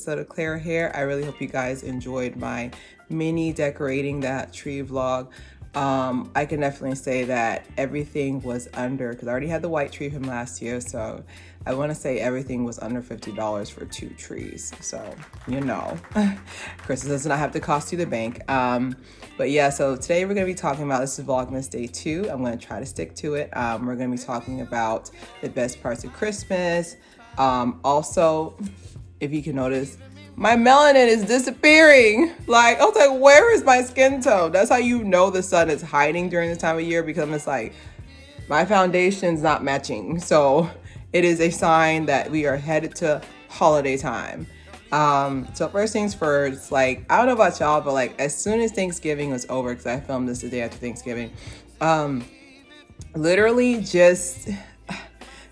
episode of Claire Haire. I really hope you guys enjoyed my mini decorating that tree vlog. I can definitely say that everything was under, because I already had the white tree from last year, so I want to say everything was under $50 for 2 trees. So, you know, Christmas does not have to cost you the bank. But yeah, so today we're going to be talking about, this is Vlogmas Day 2. I'm going to try to stick to it. We're going to be talking about the best parts of Christmas. Also, if you can notice, my melanin is disappearing. Like, I was like, where is my skin tone? That's how you know the sun is hiding during this time of year, because it's like, my foundation's not matching. So it is a sign that we are headed to holiday time. So first things first, like, I don't know about y'all, but like, as soon as Thanksgiving was over, because I filmed this the day after Thanksgiving, literally just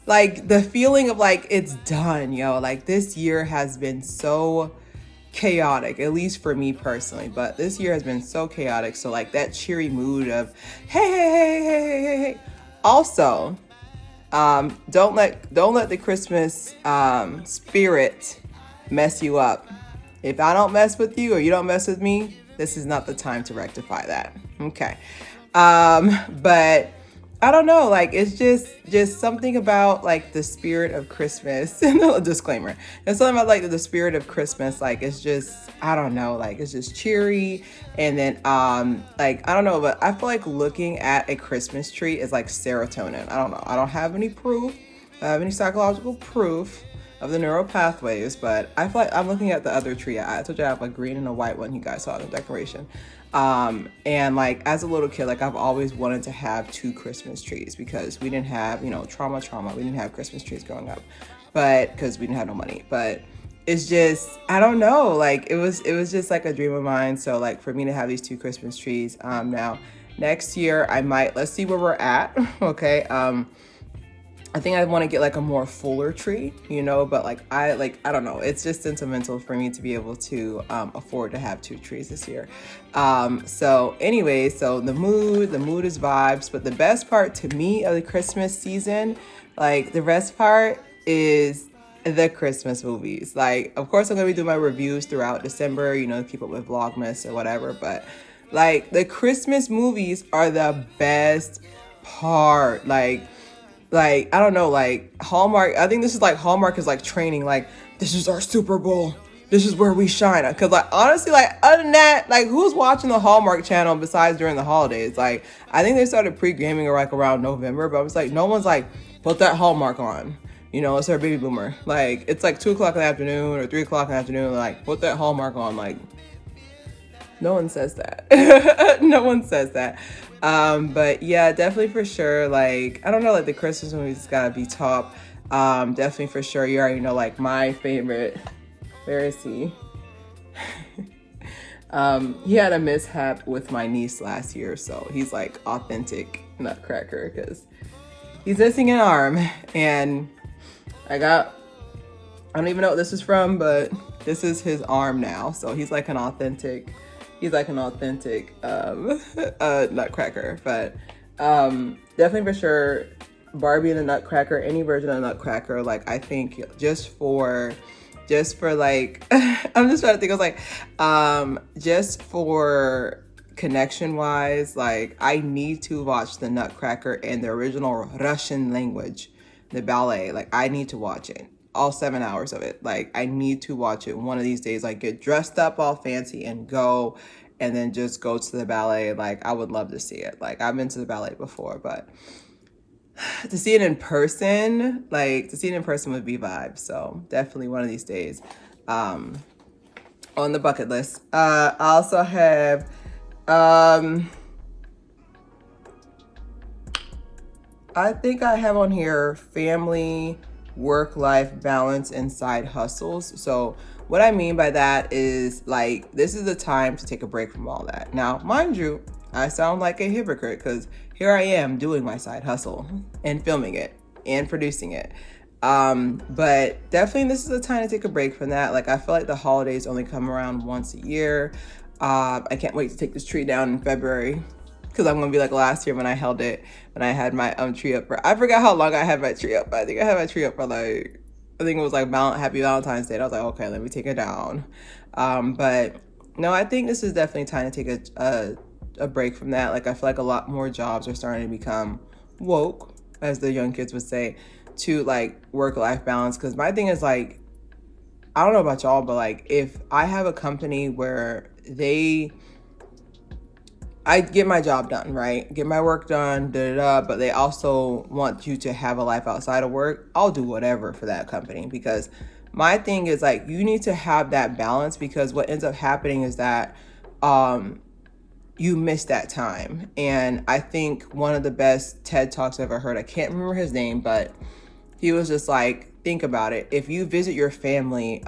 like the feeling of like, it's done, yo. Like, this year has been so chaotic, at least for me personally, but this year has been so chaotic. So like that cheery mood of, hey. Also, don't let the Christmas spirit mess you up. If I don't mess with you or you don't mess with me, this is not the time to rectify that. Okay. But I don't know, like, it's just something about like the spirit of Christmas. Disclaimer. There's something about like the spirit of Christmas. Like, it's just, I don't know, like, it's just cheery. And then, like, I don't know, but I feel like looking at a Christmas tree is like serotonin. I don't know. I don't have any proof. I have any psychological proof of the neural pathways, but I feel like I'm looking at the other tree. I told you I have a green and a white one. You guys saw the decoration. And like, as a little kid, like, I've always wanted to have 2 Christmas trees, because we didn't have, you know, trauma. We didn't have Christmas trees growing up, but because we didn't have no money. But it's just, I don't know, like, it was just like a dream of mine. So like, for me to have these 2 Christmas trees, now next year I might, let's see where we're at. Okay. I think I want to get like a more fuller tree, you know, but like, I don't know. It's just sentimental for me to be able to afford to have 2 trees this year. So anyway, so the mood is vibes, but the best part to me of the Christmas season, like, the best part is the Christmas movies. Like, of course, I'm going to be doing my reviews throughout December, you know, keep up with Vlogmas or whatever, but like, the Christmas movies are the best part. Like, I don't know, like, Hallmark, I think this is like, Hallmark is like training, like, this is our Super Bowl. This is where we shine. Because like, honestly, like, other than that, like, who's watching the Hallmark channel besides during the holidays? Like, I think they started pre-gaming like around November, but I was like, no one's like, put that Hallmark on. You know, it's our baby boomer. Like, it's like 2 o'clock in the afternoon or 3 o'clock in the afternoon, like, put that Hallmark on. Like, no one says that. No one says that. But yeah, definitely for sure. Like, I don't know, like, the Christmas movies gotta be top. Definitely for sure. You already know, like, my favorite. Where is he? He had a mishap with my niece last year, so he's like authentic Nutcracker, because he's missing an arm, and I don't even know what this is from, but this is his arm now. So he's like an authentic Nutcracker. But definitely for sure, Barbie and the Nutcracker, any version of Nutcracker, like, I think just for like, I'm just trying to think, I was like, just for connection wise, like, I need to watch the Nutcracker in the original Russian language, the ballet. Like, I need to watch it, all 7 hours of it. Like, I need to watch it one of these days, like, get dressed up all fancy and go, and then just go to the ballet. Like, I would love to see it. Like, I've been to the ballet before, but to see it in person, would be vibes. So definitely one of these days, on the bucket list. I also have, I think I have on here family, work-life balance, and side hustles. So what I mean by that is, like, this is the time to take a break from all that. Now, mind you, I sound like a hypocrite, because here I am doing my side hustle and filming it and producing it. But definitely this is the time to take a break from that. Like, I feel like the holidays only come around once a year. I can't wait to take this tree down in February, because I'm gonna be like last year when I had my tree up for, I forgot how long I had my tree up, but I think I had my tree up for like I think it was like Happy Valentine's Day. And I was like, okay, let me take it down. But no, I think this is definitely time to take a break from that. Like, I feel like a lot more jobs are starting to become woke, as the young kids would say, to like work-life balance. Because my thing is like, I don't know about y'all, but like if I have a company where I get my job done, right? Get my work done, but they also want you to have a life outside of work, I'll do whatever for that company. Because my thing is like, you need to have that balance, because what ends up happening is that you miss that time. And I think one of the best TED Talks I've ever heard, I can't remember his name, but he was just like, think about it. If you visit your family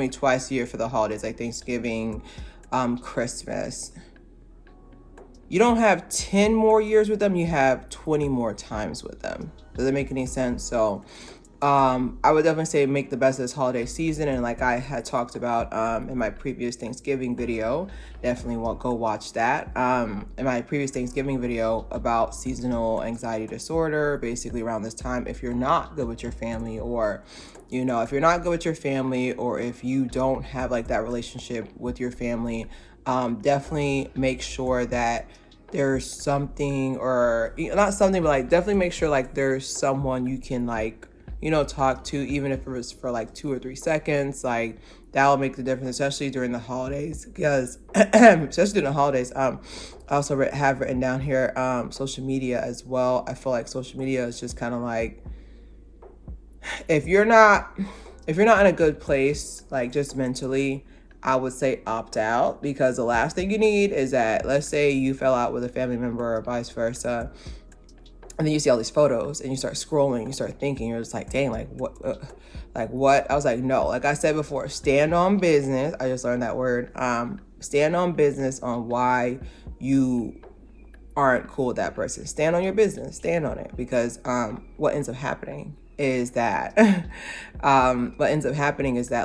twice a year for the holidays, like Thanksgiving, Christmas, you don't have 10 more years with them, you have 20 more times with them. Does that make any sense? So I would definitely say make the best of this holiday season. And like I had talked about in my previous Thanksgiving video, definitely go watch that. In my previous Thanksgiving video about seasonal anxiety disorder, basically around this time, if you're not good with your family, or if you're not good with your family, or if you don't have like that relationship with your family, definitely make sure that there's something, or not something, but like definitely make sure like there's someone you can like talk to, even if it was for like 2 or 3 seconds. Like that will make the difference, especially during the holidays, because especially during the holidays. I also have written down here social media as well. I feel like social media is just kind of like, if you're not in a good place, like just mentally, I would say opt out, because the last thing you need is that, let's say you fell out with a family member or vice versa, and then you see all these photos and you start scrolling, you start thinking, you're just like, dang, like what? I was like, no, like I said before, stand on business. I just learned that word. Stand on business on why you aren't cool with that person. Stand on your business, stand on it, because what ends up happening is that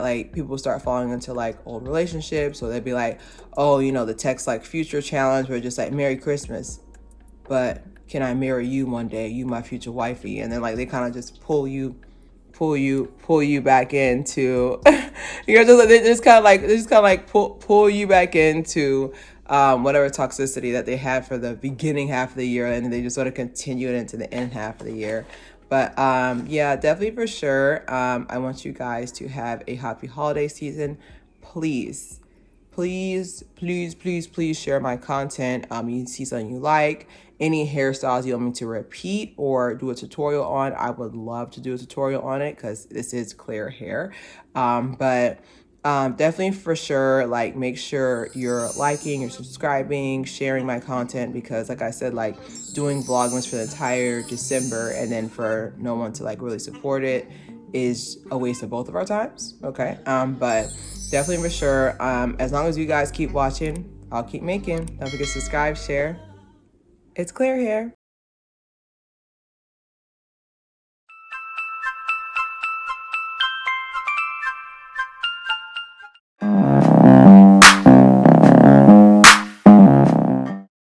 like people start falling into like old relationships. So they'd be like, oh, the text like future challenge, where just like Merry Christmas, but can I marry you one day, you my future wifey? And then like they kind of just pull you back into they just kind of like pull you back into whatever toxicity that they had for the beginning half of the year, and they just sort of continue it into the end half of the year. But yeah, definitely for sure. I want you guys to have a happy holiday season. Please share my content. You see something you like, any hairstyles you want me to repeat or do a tutorial on, I would love to do a tutorial on it, because this is clear hair. But definitely for sure, like make sure you're liking, you're subscribing, sharing my content, because like I said, like doing Vlogmas for the entire December and then for no one to like really support it is a waste of both of our times. Okay. But definitely for sure, as long as you guys keep watching, I'll keep making. Don't forget to subscribe, share. It's clear hair.